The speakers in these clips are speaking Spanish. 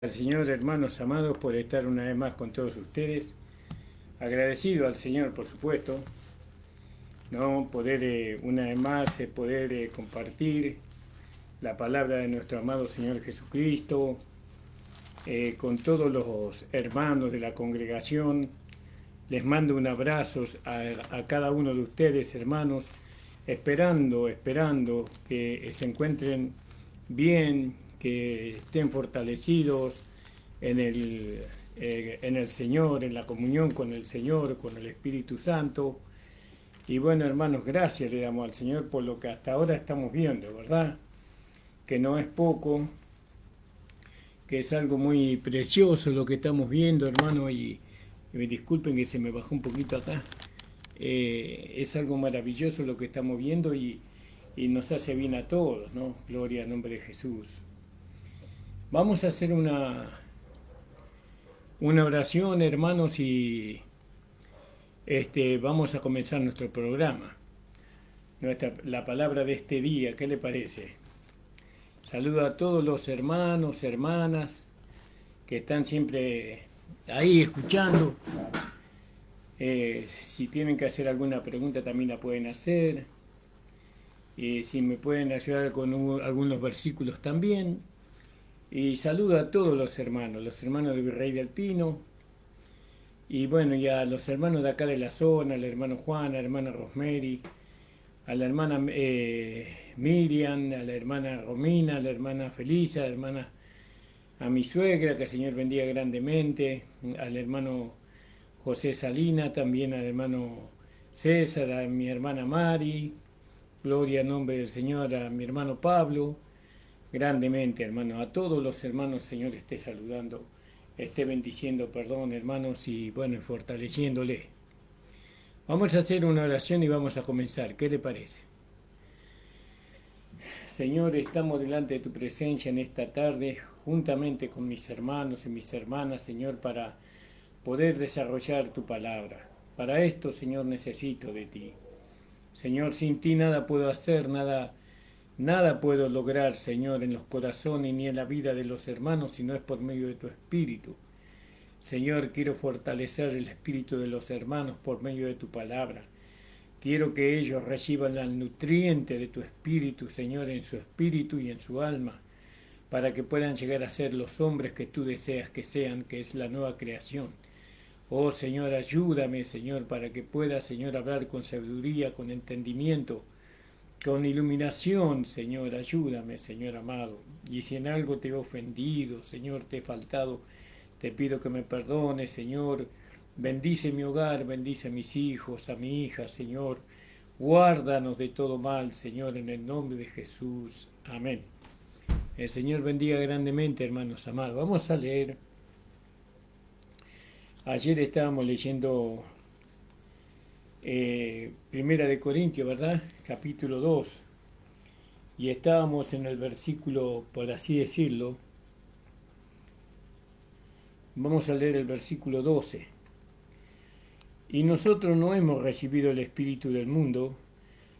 Al Señor, hermanos amados, por estar una vez más con todos ustedes. Agradecido al Señor, por supuesto, ¿no? Poder una vez más poder compartir la palabra de nuestro amado Señor Jesucristo con todos los hermanos de la congregación. Les mando un abrazo a cada uno de ustedes, hermanos, esperando que se encuentren bien, que estén fortalecidos en el Señor, en la comunión con el Señor, con el Espíritu Santo. Y bueno, hermanos, gracias le damos al Señor por lo que hasta ahora estamos viendo, ¿verdad? Que no es poco, que es algo muy precioso lo que estamos viendo, hermano, y me disculpen que se me bajó un poquito acá. Es algo maravilloso lo que estamos viendo y nos hace bien a todos, ¿no? Gloria al nombre de Jesús. Vamos a hacer una oración, hermanos, y vamos a comenzar nuestro programa. La palabra de este día, ¿qué le parece? Saludo a todos los hermanos, hermanas que están siempre ahí escuchando. Si tienen que hacer alguna pregunta también la pueden hacer. Si me pueden ayudar con algunos versículos también. Y saludo a todos los hermanos de Virrey del Pino. Y bueno, y a los hermanos de acá de la zona, al hermano Juan, a la hermana Rosemary, a la hermana Miriam, a la hermana Romina, a la hermana Felisa, a la hermana, a mi suegra, que el Señor bendiga grandemente, al hermano José Salina, también al hermano César, a mi hermana Mari, gloria al nombre del Señor, a mi hermano Pablo, grandemente, hermano, a todos los hermanos, Señor, esté saludando, esté bendiciendo, perdón, hermanos, y bueno, fortaleciéndole. Vamos a hacer una oración y vamos a comenzar. ¿Qué le parece? Señor, estamos delante de tu presencia en esta tarde, juntamente con mis hermanos y mis hermanas, Señor, para poder desarrollar tu palabra. Para esto, Señor, necesito de ti. Señor, sin ti nada puedo hacer, nada puedo lograr, Señor, en los corazones ni en la vida de los hermanos, si no es por medio de tu Espíritu. Señor, quiero fortalecer el espíritu de los hermanos por medio de tu palabra. Quiero que ellos reciban el nutriente de tu espíritu, Señor, en su espíritu y en su alma, para que puedan llegar a ser los hombres que tú deseas que sean, que es la nueva creación. Oh Señor, ayúdame, Señor, para que pueda, Señor, hablar con sabiduría, con entendimiento, con iluminación, Señor, ayúdame, Señor amado. Y si en algo te he ofendido, Señor, te he faltado, te pido que me perdones, Señor. Bendice mi hogar, bendice a mis hijos, a mi hija, Señor. Guárdanos de todo mal, Señor, en el nombre de Jesús. Amén. El Señor bendiga grandemente, hermanos amados. Vamos a leer. Ayer estábamos leyendo Primera de Corintios, ¿verdad? Capítulo 2. Y estábamos en el versículo, por así decirlo, vamos a leer el versículo 12. Y nosotros no hemos recibido el espíritu del mundo,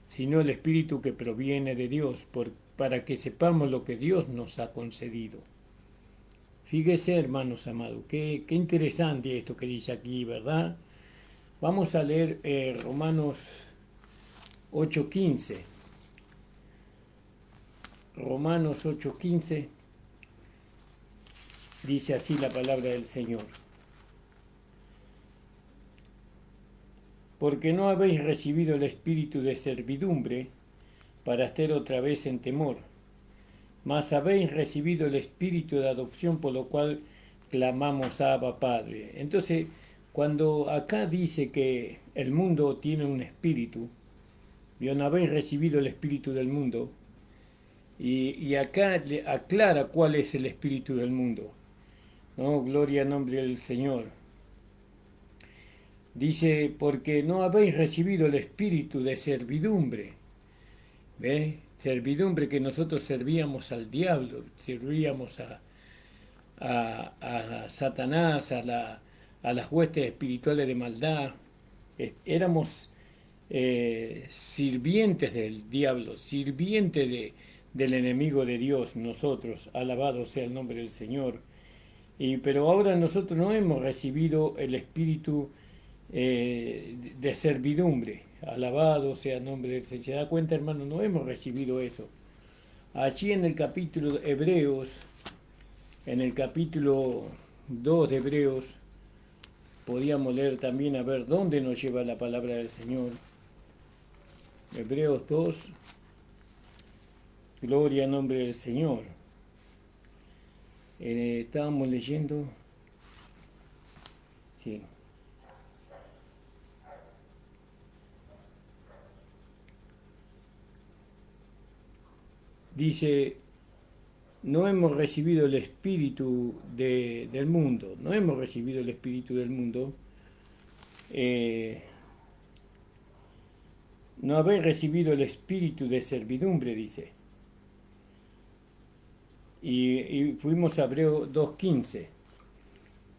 sino el espíritu que proviene de Dios, para que sepamos lo que Dios nos ha concedido. Fíjese, hermanos amados, qué interesante esto que dice aquí, ¿verdad? Vamos a leer Romanos 8:15. Romanos 8:15 dice así la palabra del Señor. Porque no habéis recibido el espíritu de servidumbre para estar otra vez en temor, mas habéis recibido el espíritu de adopción por lo cual clamamos a Abba Padre. Entonces, cuando acá dice que el mundo tiene un espíritu, no habéis recibido el espíritu del mundo, y acá le aclara cuál es el espíritu del mundo. ¿No? Gloria al nombre del Señor. Dice, porque no habéis recibido el espíritu de servidumbre. ¿Ve? Servidumbre que nosotros servíamos al diablo, servíamos a Satanás, a las huestes espirituales de maldad. Éramos sirvientes del diablo, sirvientes del enemigo de Dios, nosotros, alabado sea el nombre del Señor. Pero ahora nosotros no hemos recibido el espíritu de servidumbre. Alabado sea el nombre del Señor. ¿Se da cuenta, hermano? No hemos recibido eso. Allí en el capítulo de Hebreos, en el capítulo 2 de Hebreos, podíamos leer también a ver dónde nos lleva la palabra del Señor. Hebreos 2, gloria al nombre del Señor. Estábamos leyendo, sí. Dice, no hemos recibido el espíritu del mundo, no hemos recibido el espíritu del mundo. No habéis recibido el espíritu de servidumbre, dice. Y fuimos a Hebreos 2.15.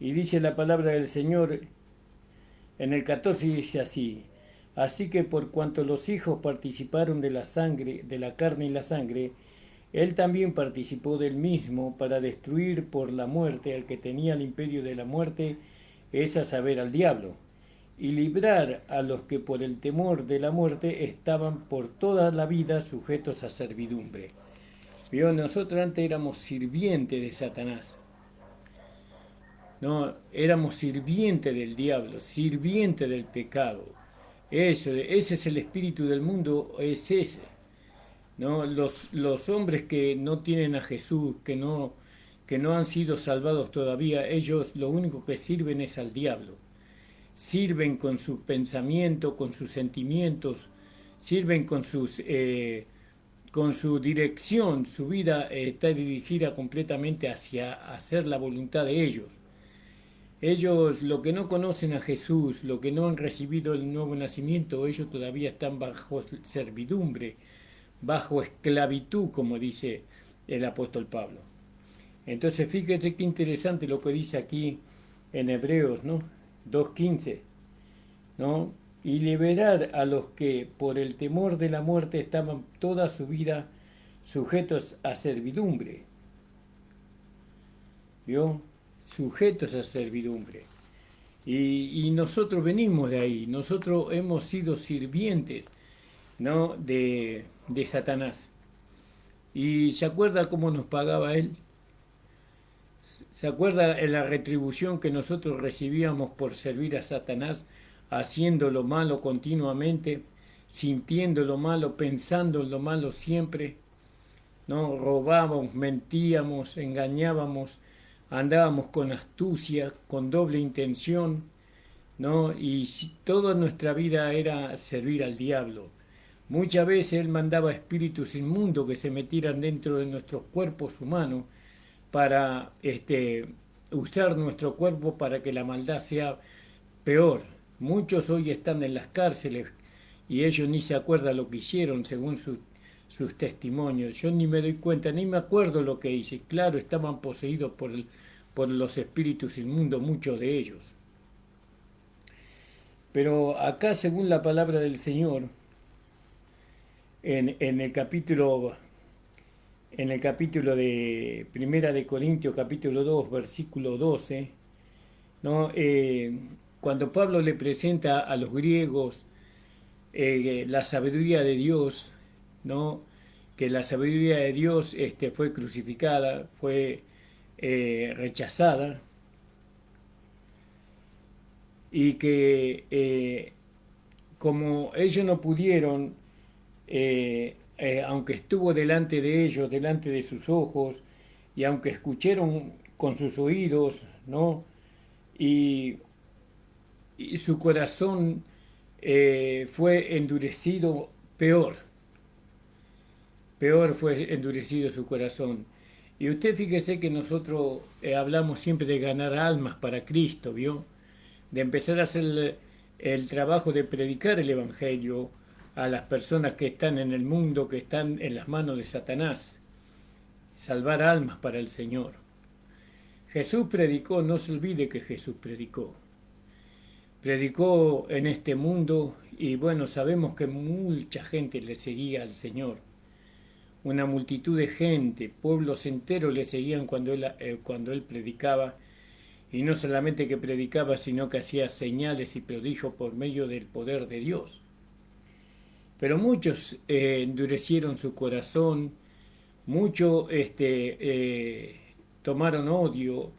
Y dice la palabra del Señor en el 14, dice así: así que por cuanto los hijos participaron de la sangre, de la carne y la sangre, él también participó del mismo para destruir por la muerte al que tenía el imperio de la muerte, es a saber, al diablo, y librar a los que por el temor de la muerte estaban por toda la vida sujetos a servidumbre. ¿Vio? Nosotros antes éramos sirvientes de Satanás. No, éramos sirvientes del diablo, sirvientes del pecado. Ese es el espíritu del mundo, es ese. ¿No? Los hombres que no tienen a Jesús, que no han sido salvados todavía, ellos lo único que sirven es al diablo. Sirven con su pensamiento, con sus sentimientos, sirven con su dirección. Su vida está dirigida completamente hacia hacer la voluntad de ellos. Ellos, lo que no conocen a Jesús, lo que no han recibido el nuevo nacimiento, ellos todavía están bajo servidumbre, bajo esclavitud, como dice el apóstol Pablo. Entonces, fíjense qué interesante lo que dice aquí en Hebreos, ¿no? 2.15, ¿no? Y liberar a los que por el temor de la muerte estaban toda su vida sujetos a servidumbre. ¿Vio? Sujetos a servidumbre. Y nosotros venimos de ahí, nosotros hemos sido sirvientes, ¿no? de Satanás. ¿Y se acuerda cómo nos pagaba él? ¿Se acuerda de la retribución que nosotros recibíamos por servir a Satanás, haciendo lo malo continuamente, sintiendo lo malo, pensando en lo malo siempre? ¿No? Robábamos, mentíamos, engañábamos, andábamos con astucia, con doble intención, ¿no? Y toda nuestra vida era servir al diablo. Muchas veces él mandaba espíritus inmundos que se metieran dentro de nuestros cuerpos humanos para usar nuestro cuerpo para que la maldad sea peor. Muchos hoy están en las cárceles y ellos ni se acuerdan lo que hicieron según sus testimonios. Yo ni me doy cuenta, ni me acuerdo lo que hice. Claro, estaban poseídos por los espíritus inmundos, muchos de ellos. Pero acá, según la palabra del Señor, en el capítulo de Primera de Corintios, capítulo 2, versículo 12, ¿no? Cuando Pablo le presenta a los griegos la sabiduría de Dios, ¿no? Que la sabiduría de Dios fue crucificada, fue rechazada, y que como ellos no pudieron, aunque estuvo delante de ellos, delante de sus ojos, y aunque escucharon con sus oídos, ¿no? y, y su corazón fue endurecido, peor fue endurecido su corazón. Y usted fíjese que nosotros hablamos siempre de ganar almas para Cristo, ¿vio? De empezar a hacer el trabajo de predicar el Evangelio a las personas que están en el mundo, que están en las manos de Satanás. Salvar almas para el Señor. Jesús predicó, no se olvide que Jesús predicó. Predicó en este mundo y bueno, sabemos que mucha gente le seguía al Señor. Una multitud de gente, pueblos enteros le seguían cuando él predicaba Y no solamente que predicaba, sino que hacía señales y prodigios por medio del poder de Dios. Pero muchos endurecieron su corazón, muchos tomaron odio,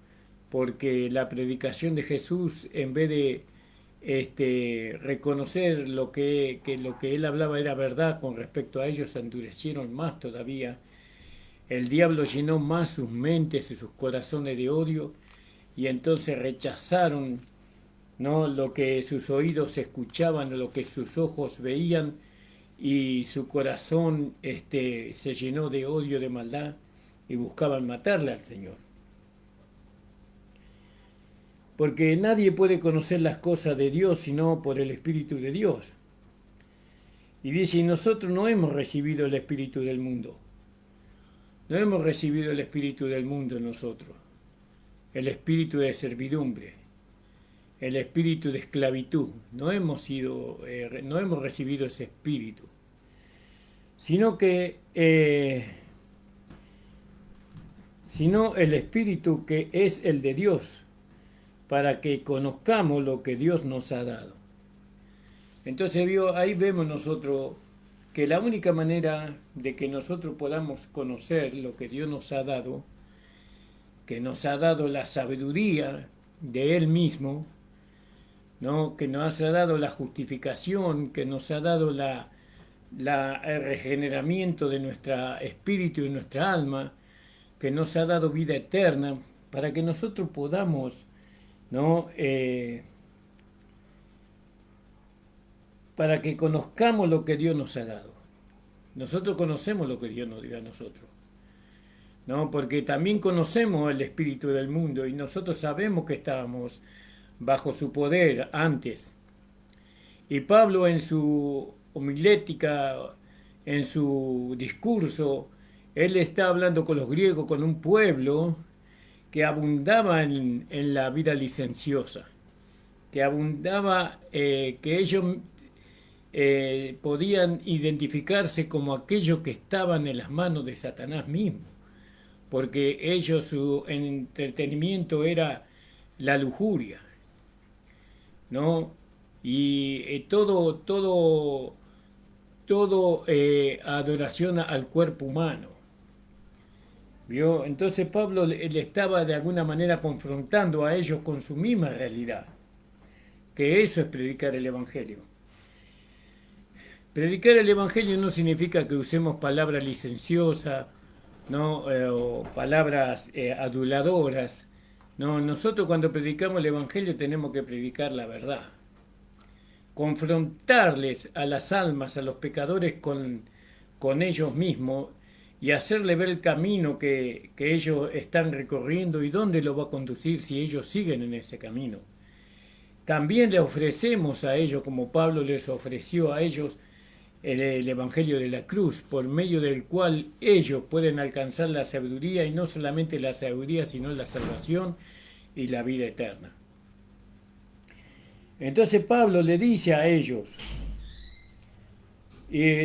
porque la predicación de Jesús, en vez de reconocer que lo que él hablaba era verdad con respecto a ellos, se endurecieron más todavía. El diablo llenó más sus mentes y sus corazones de odio, y entonces rechazaron, ¿no?, lo que sus oídos escuchaban, lo que sus ojos veían, y su corazón se llenó de odio, de maldad, y buscaban matarle al Señor. Porque nadie puede conocer las cosas de Dios sino por el Espíritu de Dios. Y dice, y nosotros no hemos recibido el Espíritu del mundo. No hemos recibido el Espíritu del mundo nosotros. El Espíritu de servidumbre. El Espíritu de esclavitud. No hemos recibido ese Espíritu. Sino el Espíritu que es el de Dios, para que conozcamos lo que Dios nos ha dado. Entonces ahí vemos nosotros que la única manera de que nosotros podamos conocer lo que Dios nos ha dado, que nos ha dado la sabiduría de Él mismo, ¿no?, que nos ha dado la justificación, que nos ha dado el regeneramiento de nuestro espíritu y nuestra alma, que nos ha dado vida eterna, para que nosotros podamos, ¿no?, para que conozcamos lo que Dios nos ha dado. Nosotros conocemos lo que Dios nos dio a nosotros, ¿no?, porque también conocemos el espíritu del mundo, y nosotros sabemos que estábamos bajo su poder antes. Y Pablo, en su homilética, en su discurso, él está hablando con los griegos, con un pueblo que abundaba en la vida licenciosa, que abundaba, que ellos podían identificarse como aquellos que estaban en las manos de Satanás mismo, porque ellos, su entretenimiento era la lujuria, ¿no? Y todo adoración al cuerpo humano. ¿Vio? Entonces Pablo le estaba de alguna manera confrontando a ellos con su misma realidad, que eso es predicar el Evangelio. Predicar el Evangelio no significa que usemos palabras licenciosas, ¿no?, o palabras aduladoras. No, nosotros cuando predicamos el Evangelio tenemos que predicar la verdad. Confrontarles a las almas, a los pecadores con ellos mismos, y hacerle ver el camino que ellos están recorriendo y dónde lo va a conducir si ellos siguen en ese camino. También le ofrecemos a ellos, como Pablo les ofreció a ellos, el Evangelio de la cruz, por medio del cual ellos pueden alcanzar la sabiduría, y no solamente la sabiduría, sino la salvación y la vida eterna. Entonces Pablo le dice a ellos,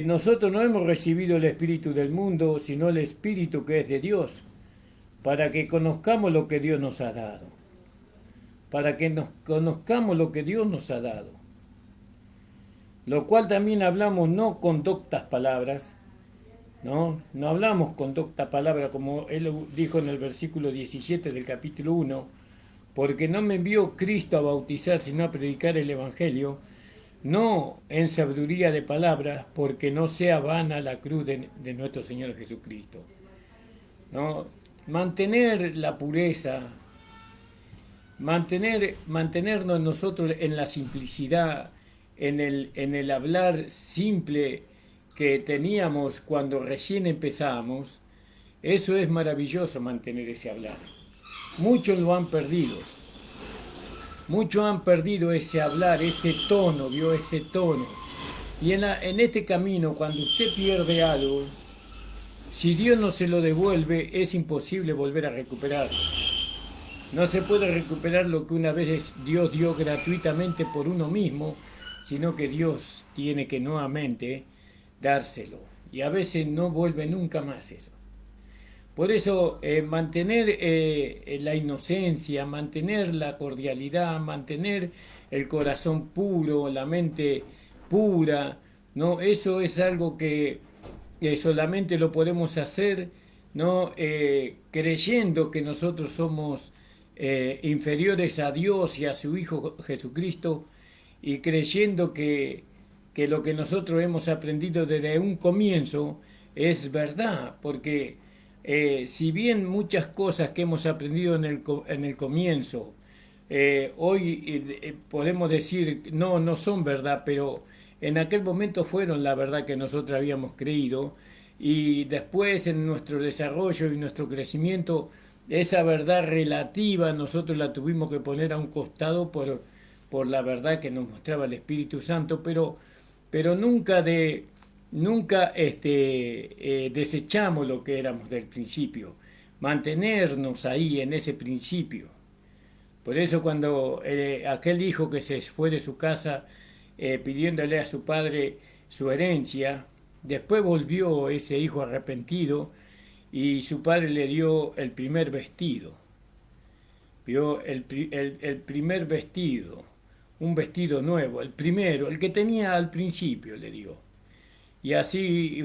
nosotros no hemos recibido el Espíritu del mundo, sino el Espíritu que es de Dios, para que conozcamos lo que Dios nos ha dado. Para que conozcamos lo que Dios nos ha dado. Lo cual también hablamos no con doctas palabras, no hablamos con docta palabra, como él dijo en el versículo 17 del capítulo 1, porque no me envió Cristo a bautizar, sino a predicar el Evangelio, no en sabiduría de palabras, porque no sea vana la cruz de nuestro Señor Jesucristo. ¿No? Mantener la pureza, mantenernos nosotros en la simplicidad, en el hablar simple que teníamos cuando recién empezábamos, eso es maravilloso, mantener ese hablar. Muchos lo han perdido. Muchos han perdido ese hablar, ese tono, ¿vio? Ese tono. Y en este camino, cuando usted pierde algo, si Dios no se lo devuelve, es imposible volver a recuperarlo. No se puede recuperar lo que una vez Dios dio gratuitamente por uno mismo, sino que Dios tiene que nuevamente dárselo. Y a veces no vuelve nunca más eso. Por eso mantener la inocencia, mantener la cordialidad, mantener el corazón puro, la mente pura, ¿no? Eso es algo que solamente lo podemos hacer, ¿no? Creyendo que nosotros somos inferiores a Dios y a su Hijo Jesucristo, y creyendo que lo que nosotros hemos aprendido desde un comienzo es verdad, porque si bien muchas cosas que hemos aprendido en el comienzo, hoy podemos decir no son verdad, pero en aquel momento fueron la verdad que nosotros habíamos creído, y después en nuestro desarrollo y nuestro crecimiento, esa verdad relativa nosotros la tuvimos que poner a un costado por la verdad que nos mostraba el Espíritu Santo, pero nunca desechamos lo que éramos del principio, mantenernos ahí en ese principio. Por eso cuando aquel hijo que se fue de su casa pidiéndole a su padre su herencia, después volvió ese hijo arrepentido y su padre le dio el primer vestido. Vio el primer vestido, un vestido nuevo, el primero, el que tenía al principio, le dio. Y así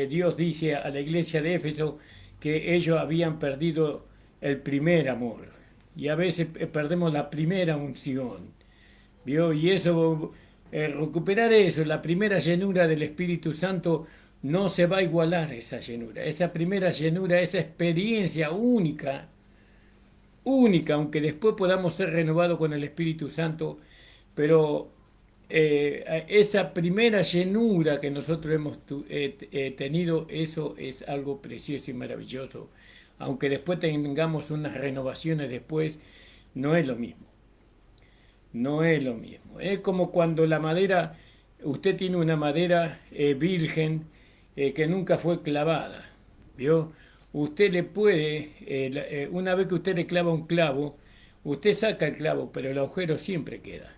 Dios dice a la iglesia de Éfeso que ellos habían perdido el primer amor. Y a veces perdemos la primera unción. ¿Vio? Y eso, recuperar eso, la primera llenura del Espíritu Santo, no se va a igualar esa llenura. Esa primera llenura, esa experiencia única, aunque después podamos ser renovados con el Espíritu Santo, pero esa primera llenura que nosotros hemos tenido, eso es algo precioso y maravilloso. Aunque después tengamos unas renovaciones después, no es lo mismo. No es lo mismo. Es como cuando la madera, usted tiene una madera virgen que nunca fue clavada, ¿vio? Usted le puede, una vez que usted le clava un clavo, usted saca el clavo, pero el agujero siempre queda.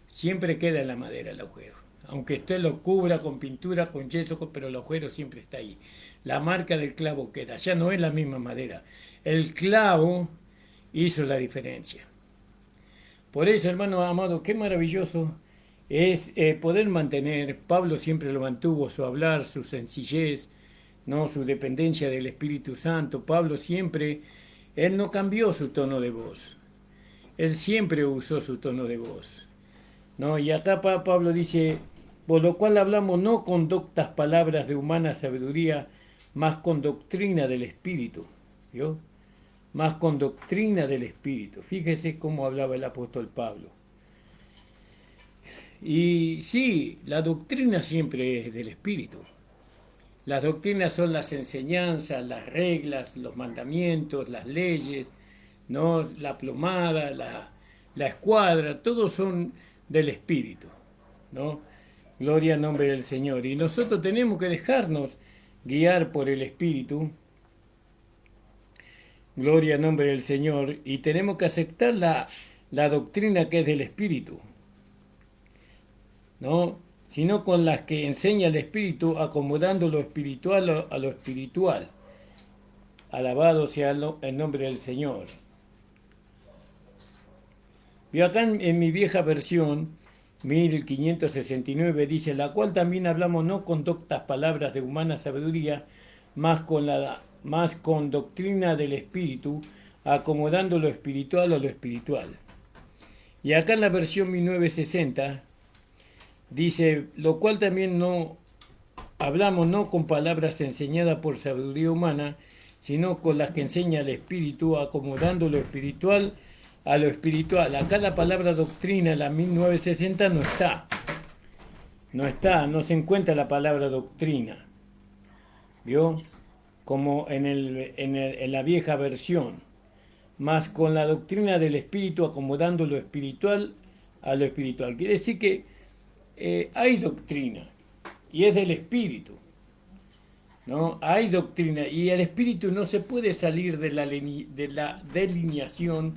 Siempre queda en la madera el agujero. Aunque usted lo cubra con pintura, con yeso, pero el agujero siempre está ahí. La marca del clavo queda. Ya no es la misma madera. El clavo hizo la diferencia. Por eso, hermano amado, qué maravilloso es poder mantener, Pablo siempre lo mantuvo, su hablar, su sencillez, ¿no? Su dependencia del Espíritu Santo. Pablo siempre, él no cambió su tono de voz. Él siempre usó su tono de voz, ¿no? Y acá Pablo dice, por lo cual hablamos no con doctas palabras de humana sabiduría, más con doctrina del Espíritu, ¿vio? Más con doctrina del Espíritu. Fíjese cómo hablaba el apóstol Pablo. Y sí, la doctrina siempre es del Espíritu. Las doctrinas son las enseñanzas, las reglas, los mandamientos, las leyes, ¿no? La plomada, la escuadra, todos son del Espíritu, ¿no? Gloria al nombre del Señor. Y nosotros tenemos que dejarnos guiar por el Espíritu. Gloria al nombre del Señor. Y tenemos que aceptar la doctrina que es del Espíritu, ¿no? Sino con las que enseña el Espíritu, acomodando lo espiritual a lo espiritual. Alabado sea el nombre del Señor. Y acá en mi vieja versión, 1569, dice, la cual también hablamos no con doctas palabras de humana sabiduría, más con doctrina del Espíritu, acomodando lo espiritual a lo espiritual. Y acá en la versión 1960, dice, lo cual también no hablamos no con palabras enseñadas por sabiduría humana, sino con las que enseña el Espíritu, acomodando lo espiritual a lo espiritual. Acá la palabra doctrina, la 1960, no está. No se encuentra la palabra doctrina. ¿Vio? Como en la vieja versión. Más con la doctrina del Espíritu, acomodando lo espiritual a lo espiritual. Quiere decir que hay doctrina y es del Espíritu, ¿no? Hay doctrina y el Espíritu no se puede salir de la delineación,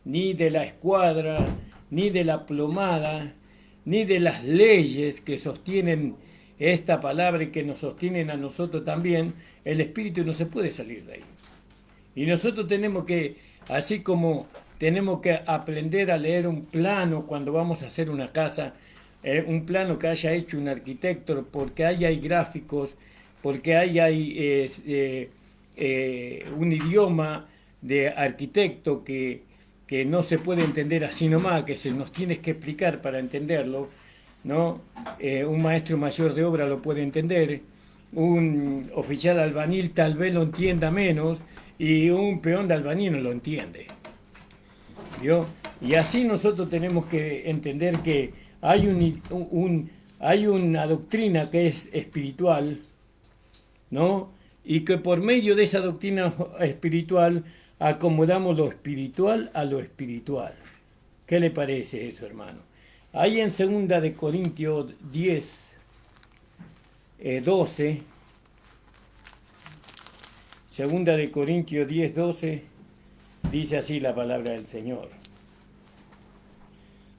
ni de la escuadra, ni de la plomada, ni de las leyes que sostienen esta palabra y que nos sostienen a nosotros también. el espíritu no se puede salir de ahí. Y nosotros tenemos que, así como tenemos que aprender a leer un plano cuando vamos a hacer una casa, un plano que haya hecho un arquitecto, porque ahí hay gráficos, porque ahí hay un idioma de arquitecto que no se puede entender así nomás, que se nos tiene que explicar para entenderlo, ¿no? Un maestro mayor de obra lo puede entender, un oficial albañil tal vez lo entienda menos y un peón de albañil no lo entiende. ¿Vio? Y así nosotros tenemos que entender que hay una doctrina que es espiritual, ¿no? Y que por medio de esa doctrina espiritual acomodamos lo espiritual a lo espiritual. ¿Qué le parece eso, hermano? Ahí en 2 10, 12, 2 12, dice así la palabra del Señor.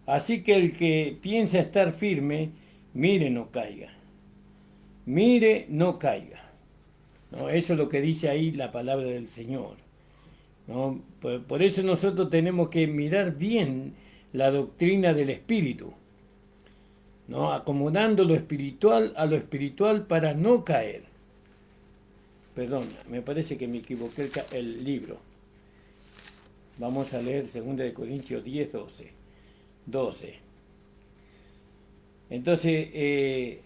Así que el que piensa estar firme, mire no caiga. Mire no caiga. ¿No? Eso es lo que dice ahí la palabra del Señor. ¿No? Por eso nosotros tenemos que mirar bien la doctrina del Espíritu, ¿no? Acomodando lo espiritual a lo espiritual para no caer. Perdón, me parece que me equivoqué el libro. Vamos a leer 2 Corintios 10, 12. Entonces,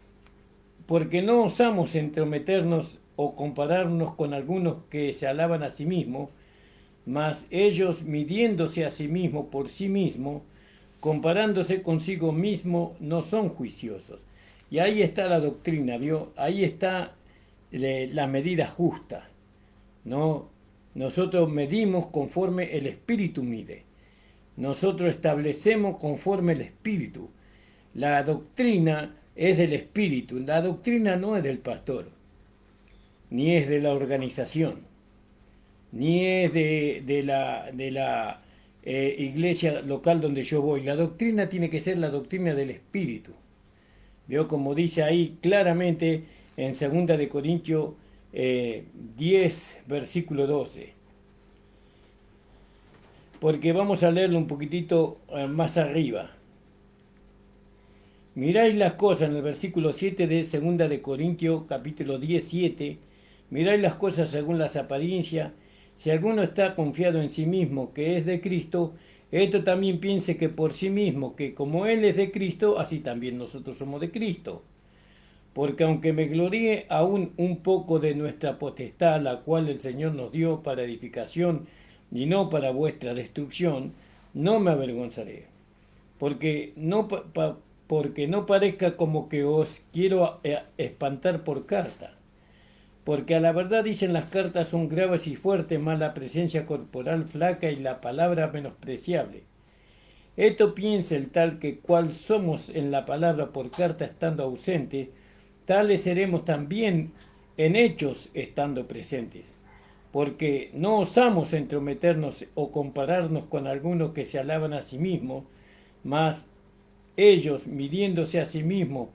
porque no osamos entrometernos o compararnos con algunos que se alaban a sí mismos, mas ellos midiéndose a sí mismos por sí mismos, comparándose consigo mismo, no son juiciosos. Y ahí está la doctrina, ¿vio? Ahí está la medida justa, ¿no? Nosotros medimos conforme el Espíritu mide. Nosotros establecemos conforme el Espíritu. La doctrina es del Espíritu. La doctrina no es del pastor, ni es de la organización, ni es de la iglesia local donde yo voy. La doctrina tiene que ser la doctrina del Espíritu. ¿Vio? Como dice ahí claramente en 2 Corintios 10, versículo 12. Porque vamos a leerlo un poquitito más arriba. Miráis las cosas en el versículo 7 de 2 Corintios capítulo 10, 7. Miráis las cosas según las apariencias. Si alguno está confiado en sí mismo que es de Cristo, esto también piense que por sí mismo, que como Él es de Cristo, así también nosotros somos de Cristo. Porque aunque me gloríe aún un poco de nuestra potestad, la cual el Señor nos dio para edificación y no para vuestra destrucción, no me avergonzaré. Porque no parezca como que os quiero espantar por carta. Porque a la verdad dicen las cartas son graves y fuertes, más la presencia corporal flaca y la palabra menospreciable. Esto piensa el tal que cual somos en la palabra por carta estando ausente, tales seremos también en hechos estando presentes. Porque no osamos entrometernos o compararnos con algunos que se alaban a sí mismos, mas ellos, midiéndose a sí mismos,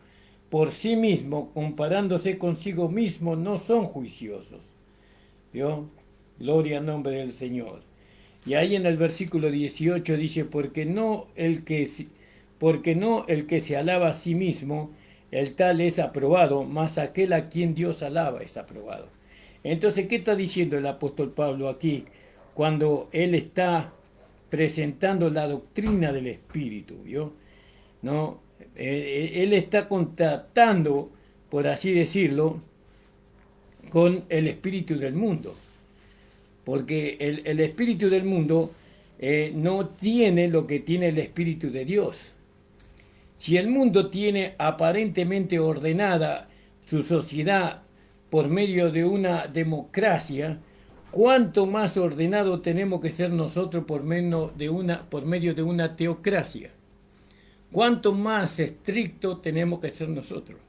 por sí mismos, comparándose consigo mismos, no son juiciosos. ¿Vio? Gloria al nombre del Señor. Y ahí en el versículo 18 dice, porque no el que se alaba a sí mismo, el tal es aprobado, mas aquel a quien Dios alaba es aprobado. Entonces, ¿qué está diciendo el apóstol Pablo aquí cuando él está presentando la doctrina del Espíritu? ¿Vio? ¿No? Él está contactando, por así decirlo, con el espíritu del mundo. Porque el espíritu del mundo no tiene lo que tiene el espíritu de Dios. Si el mundo tiene aparentemente ordenada su sociedad por medio de una democracia, ¿cuánto más ordenado tenemos que ser nosotros por medio de una teocracia? ¿Cuánto más estricto tenemos que ser nosotros?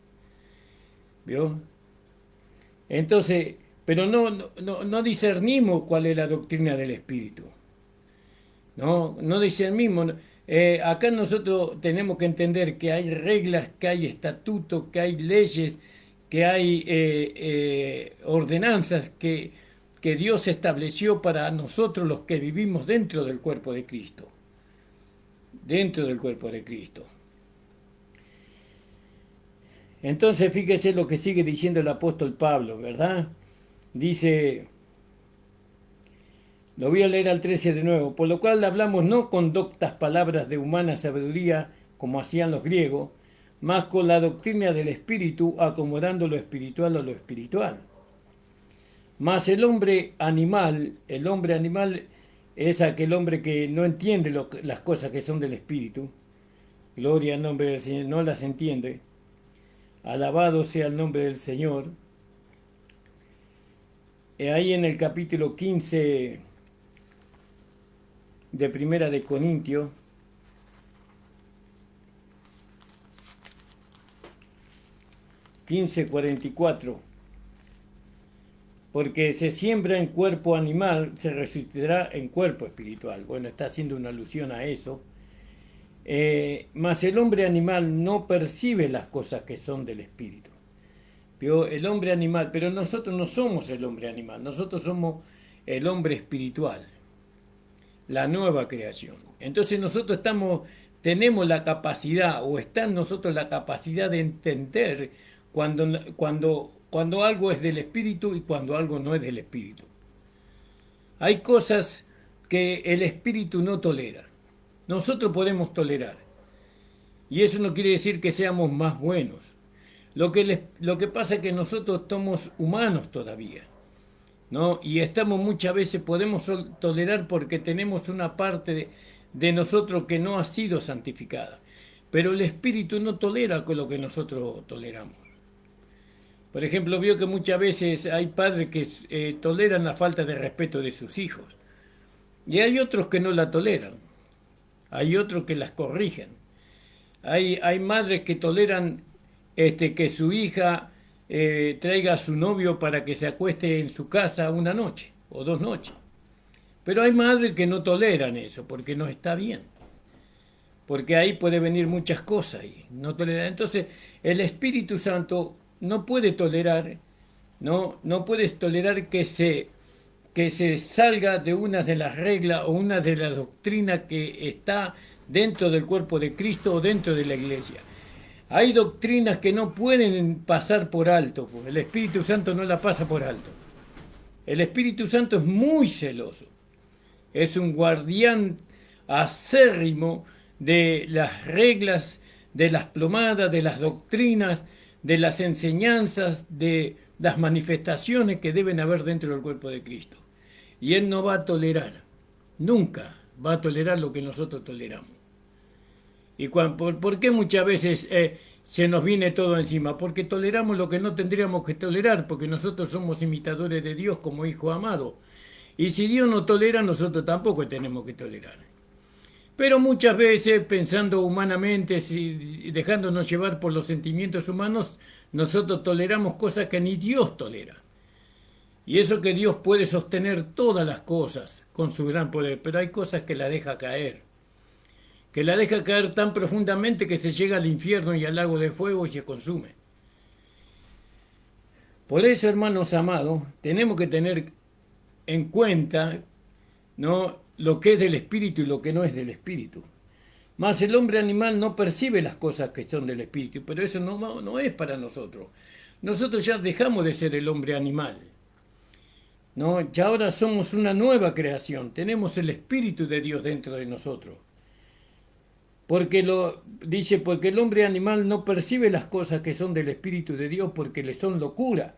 ¿Vio? Entonces, pero no discernimos cuál es la doctrina del Espíritu. No discernimos. Acá nosotros tenemos que entender que hay reglas, que hay estatutos, que hay leyes, que hay ordenanzas que Dios estableció para nosotros los que vivimos dentro del cuerpo de Cristo. Dentro del cuerpo de Cristo. Entonces fíjese lo que sigue diciendo el apóstol Pablo, ¿verdad? Dice, lo voy a leer al 13 de nuevo, por lo cual hablamos no con doctas palabras de humana sabiduría, como hacían los griegos, mas con la doctrina del Espíritu, acomodando lo espiritual a lo espiritual. Mas el hombre animal es aquel hombre que no entiende las cosas que son del Espíritu. Gloria al nombre del Señor, no las entiende. Alabado sea el nombre del Señor. Ahí en el capítulo 15 de Primera de Corintios, (15:44), porque se siembra en cuerpo animal, se resucitará en cuerpo espiritual. Bueno, está haciendo una alusión a eso. Mas el hombre animal no percibe las cosas que son del espíritu. ¿Vio? El hombre animal, pero nosotros no somos el hombre animal, nosotros somos el hombre espiritual, la nueva creación. Entonces nosotros tenemos la capacidad, o está en nosotros la capacidad de entender cuando algo es del espíritu y cuando algo no es del espíritu. Hay cosas que el espíritu no tolera. Nosotros podemos tolerar. Y eso no quiere decir que seamos más buenos. Lo que pasa es que nosotros somos humanos todavía, ¿no? Y muchas veces podemos tolerar porque tenemos una parte de nosotros que no ha sido santificada. Pero el espíritu no tolera con lo que nosotros toleramos. Por ejemplo, veo que muchas veces hay padres que toleran la falta de respeto de sus hijos. Y hay otros que no la toleran. Hay otros que las corrigen. Hay madres que toleran que su hija traiga a su novio para que se acueste en su casa una noche o 2 noches. Pero hay madres que no toleran eso porque no está bien. Porque ahí puede venir muchas cosas y no toleran. Entonces, el Espíritu Santo no puede tolerar, no puedes tolerar que se salga de una de las reglas o una de las doctrinas que está dentro del cuerpo de Cristo o dentro de la iglesia. Hay doctrinas que no pueden pasar por alto, porque el Espíritu Santo no la pasa por alto. El Espíritu Santo es muy celoso, es un guardián acérrimo de las reglas, de las plomadas, de las doctrinas, de las enseñanzas, de las manifestaciones que deben haber dentro del cuerpo de Cristo. Y Él no va a tolerar, nunca va a tolerar lo que nosotros toleramos. ¿Y por qué muchas veces se nos viene todo encima? Porque toleramos lo que no tendríamos que tolerar, porque nosotros somos imitadores de Dios como hijo amado. Y si Dios no tolera, nosotros tampoco tenemos que tolerar. Pero muchas veces, pensando humanamente y dejándonos llevar por los sentimientos humanos, nosotros toleramos cosas que ni Dios tolera. Y eso que Dios puede sostener todas las cosas con su gran poder, pero hay cosas que la deja caer. Que la deja caer tan profundamente que se llega al infierno y al lago de fuego y se consume. Por eso, hermanos amados, tenemos que tener en cuenta, ¿no?, lo que es del espíritu y lo que no es del espíritu. Mas el hombre animal no percibe las cosas que son del espíritu, pero eso no es para nosotros. Nosotros ya dejamos de ser el hombre animal, ¿no? Ya ahora somos una nueva creación, tenemos el Espíritu de Dios dentro de nosotros. Porque el hombre animal no percibe las cosas que son del Espíritu de Dios porque le son locura.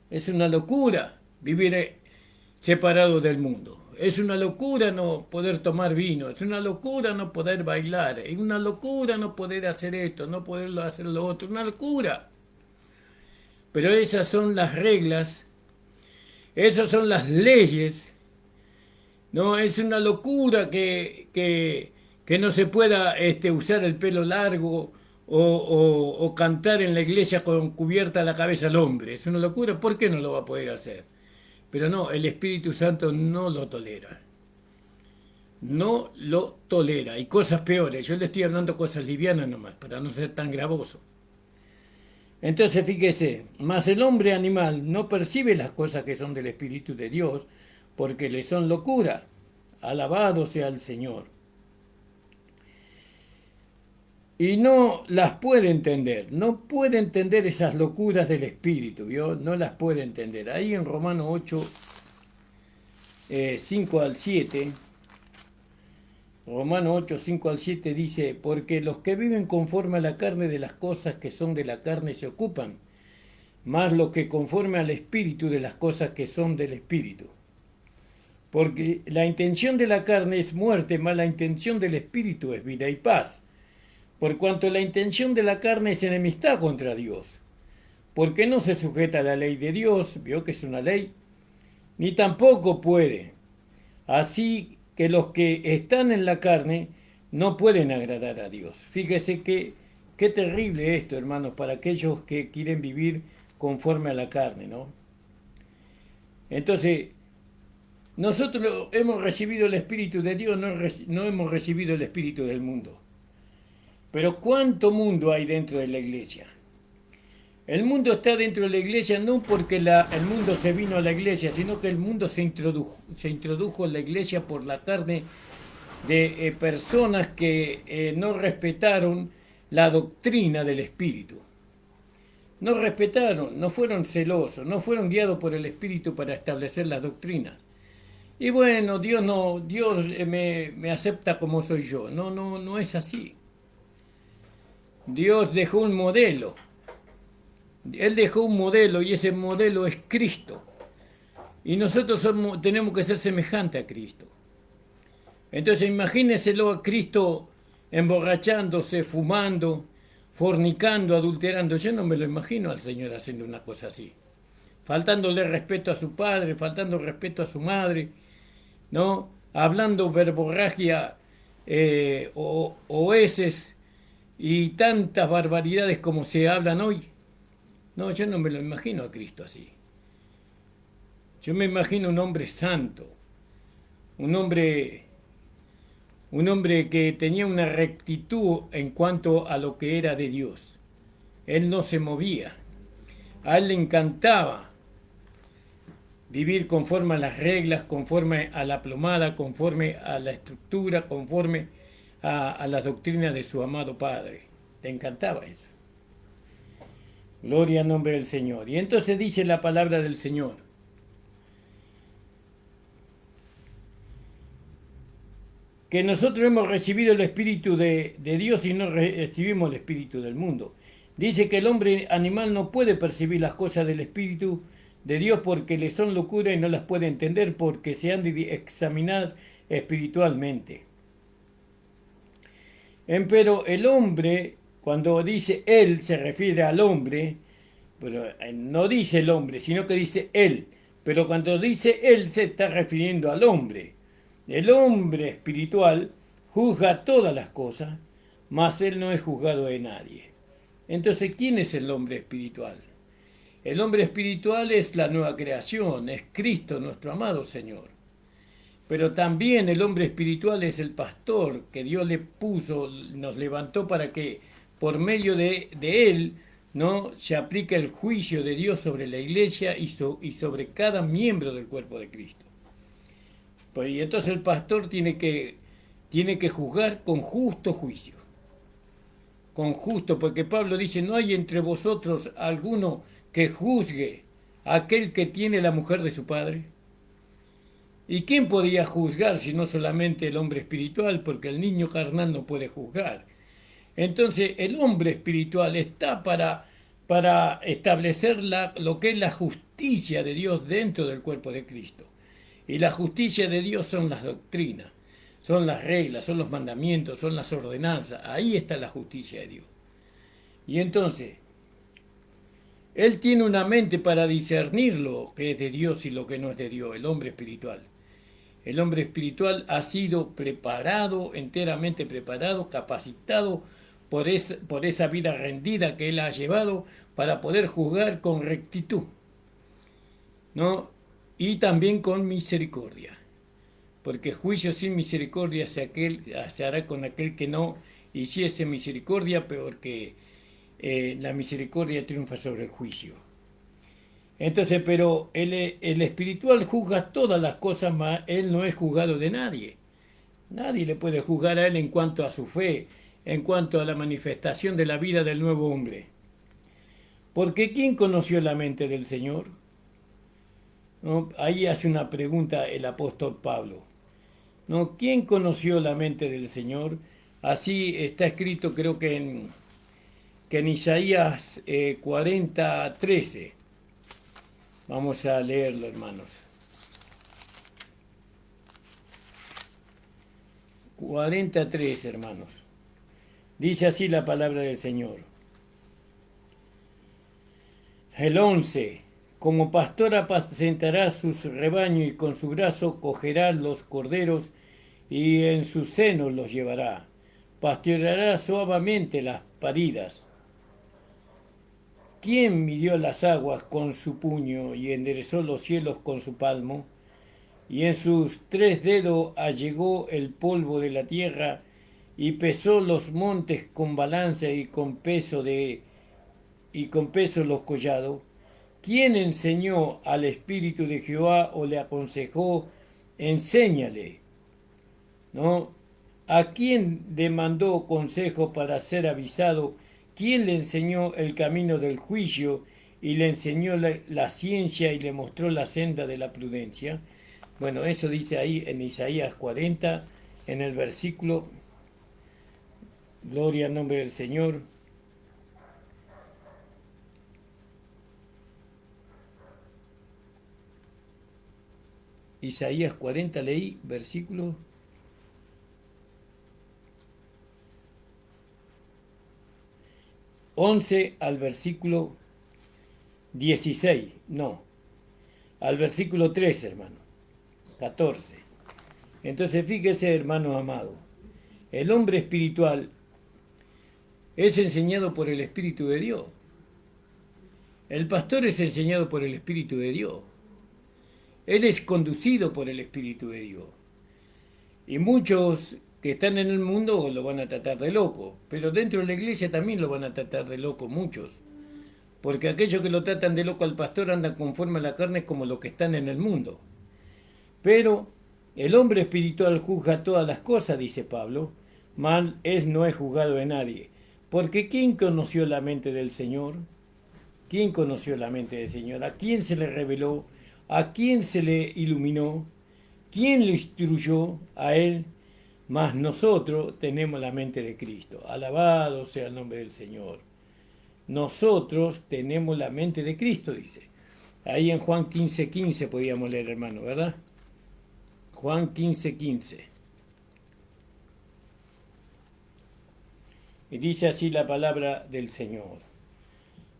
Es una locura vivir separado del mundo. Es una locura no poder tomar vino. Es una locura no poder bailar. Es una locura no poder hacer esto, no poder hacer lo otro. Una locura. Pero esas son las reglas. Esas son las leyes. No, es una locura que no se pueda usar el pelo largo o cantar en la iglesia con cubierta la cabeza al hombre. Es una locura. ¿Por qué no lo va a poder hacer? Pero no, el Espíritu Santo no lo tolera. No lo tolera. Y cosas peores. Yo le estoy hablando cosas livianas nomás, para no ser tan gravoso. Entonces fíjese, mas el hombre animal no percibe las cosas que son del Espíritu de Dios, porque le son locura. Alabado sea el Señor. Y no las puede entender, no puede entender esas locuras del Espíritu, ¿vio? No las puede entender. Ahí en Romanos 8, 5 al 7, Romanos 8, 5 al 7 dice, porque los que viven conforme a la carne de las cosas que son de la carne se ocupan, más los que conforme al Espíritu de las cosas que son del Espíritu. Porque la intención de la carne es muerte, más la intención del Espíritu es vida y paz. Por cuanto la intención de la carne es enemistad contra Dios, porque no se sujeta a la ley de Dios, vio que es una ley, ni tampoco puede. Así que los que están en la carne no pueden agradar a Dios. Fíjese qué terrible esto, hermanos, para aquellos que quieren vivir conforme a la carne, ¿no? Entonces, nosotros hemos recibido el Espíritu de Dios, no hemos recibido el Espíritu del mundo. Pero ¿cuánto mundo hay dentro de la iglesia? El mundo está dentro de la iglesia no porque el mundo se vino a la iglesia, sino que el mundo se introdujo en la iglesia por la carne de personas que no respetaron la doctrina del Espíritu. No respetaron, no fueron celosos, no fueron guiados por el Espíritu para establecer las doctrinas. Y bueno, Dios me acepta como soy yo. No es así. Dios dejó un modelo. Él dejó un modelo y ese modelo es Cristo. Y nosotros tenemos que ser semejantes a Cristo. Entonces imagínenselo a Cristo emborrachándose, fumando, fornicando, adulterando. Yo no me lo imagino al Señor haciendo una cosa así. Faltándole respeto a su padre, faltando respeto a su madre, ¿no? Hablando verborragia o heces y tantas barbaridades como se hablan hoy. No, yo no me lo imagino a Cristo así. Yo me imagino un hombre santo, un hombre que tenía una rectitud en cuanto a lo que era de Dios. Él no se movía. A él le encantaba vivir conforme a las reglas, conforme a la plomada, conforme a la estructura, conforme a las doctrinas de su amado Padre. Le encantaba eso. Gloria al nombre del Señor. Y entonces dice la palabra del Señor. Que nosotros hemos recibido el Espíritu de Dios y no recibimos el Espíritu del mundo. Dice que el hombre animal no puede percibir las cosas del Espíritu de Dios porque le son locura y no las puede entender porque se han de examinar espiritualmente. Pero el hombre, cuando dice él, se refiere al hombre, pero no dice el hombre, sino que dice él. Pero cuando dice él, se está refiriendo al hombre. El hombre espiritual juzga todas las cosas, mas él no es juzgado de nadie. Entonces, ¿quién es el hombre espiritual? El hombre espiritual es la nueva creación, es Cristo, nuestro amado Señor. Pero también el hombre espiritual es el pastor que Dios le puso, nos levantó para que por medio de él, ¿no?, se aplique el juicio de Dios sobre la iglesia y sobre cada miembro del cuerpo de Cristo. Pues, y entonces el pastor tiene que juzgar con justo juicio. Con justo, porque Pablo dice, no hay entre vosotros alguno que juzgue a aquel que tiene la mujer de su padre. ¿Y quién podría juzgar si no solamente el hombre espiritual? Porque el niño carnal no puede juzgar. Entonces el hombre espiritual está para establecer lo que es la justicia de Dios dentro del cuerpo de Cristo. Y la justicia de Dios son las doctrinas, son las reglas, son los mandamientos, son las ordenanzas. Ahí está la justicia de Dios. Y entonces, Él tiene una mente para discernir lo que es de Dios y lo que no es de Dios, el hombre espiritual. El hombre espiritual ha sido preparado, enteramente preparado, capacitado por esa vida rendida que Él ha llevado para poder juzgar con rectitud, ¿no? Y también con misericordia, porque juicio sin misericordia se hará con aquel que no hiciese misericordia, porque la misericordia triunfa sobre el juicio. Entonces, pero el espiritual juzga todas las cosas, más él no es juzgado de nadie. Nadie le puede juzgar a él en cuanto a su fe, en cuanto a la manifestación de la vida del nuevo hombre. Porque ¿quién conoció la mente del Señor? ¿No? Ahí hace una pregunta el apóstol Pablo. ¿No? ¿Quién conoció la mente del Señor? Así está escrito, creo que en Isaías 40:13. Vamos a leerlo, hermanos. 40:13, hermanos. Dice así la palabra del Señor. El 11. Como pastor apacentará sus rebaños y con su brazo cogerá los corderos y en sus senos los llevará. Pastoreará suavemente las paridas. ¿Quién midió las aguas con su puño y enderezó los cielos con su palmo? Y en sus 3 dedos allegó el polvo de la tierra y pesó los montes con balanza y con peso los collados. ¿Quién enseñó al Espíritu de Jehová o le aconsejó? Enséñale. ¿No? ¿A quién demandó consejo para ser avisado? ¿Quién le enseñó el camino del juicio y le enseñó la ciencia y le mostró la senda de la prudencia? Bueno, eso dice ahí en Isaías 40, en el versículo, gloria al nombre del Señor. Isaías 40 leí, versículo 11 al versículo 16, no, al versículo 13, hermano, 14. Entonces fíjese, hermano amado, el hombre espiritual es enseñado por el Espíritu de Dios. El pastor es enseñado por el Espíritu de Dios. Él es conducido por el Espíritu de Dios. Y muchos que están en el mundo lo van a tratar de loco, pero dentro de la iglesia también lo van a tratar de loco muchos. Porque aquellos que lo tratan de loco al pastor andan conforme a la carne como los que están en el mundo. Pero el hombre espiritual juzga todas las cosas, dice Pablo, mal no es juzgado de nadie. Porque ¿quién conoció la mente del Señor? ¿Quién conoció la mente del Señor? ¿A quién se le reveló? ¿A quién se le iluminó? ¿Quién lo instruyó? A él. Mas nosotros tenemos la mente de Cristo. Alabado sea el nombre del Señor. Nosotros tenemos la mente de Cristo, dice. Ahí en Juan 15:15 podíamos leer, hermano, ¿verdad? Juan 15:15. Y dice así la palabra del Señor.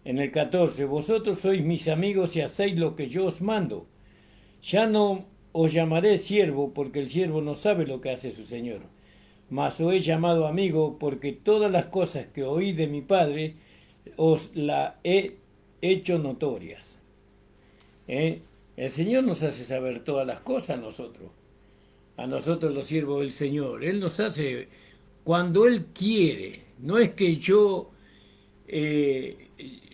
En el 14, vosotros sois mis amigos y hacéis lo que yo os mando. Ya no os llamaré siervo, porque el siervo no sabe lo que hace su señor. Mas os he llamado amigo, porque todas las cosas que oí de mi Padre os las he hecho notorias. El Señor nos hace saber todas las cosas a nosotros los siervos del Señor. Él nos hace cuando Él quiere. No es que yo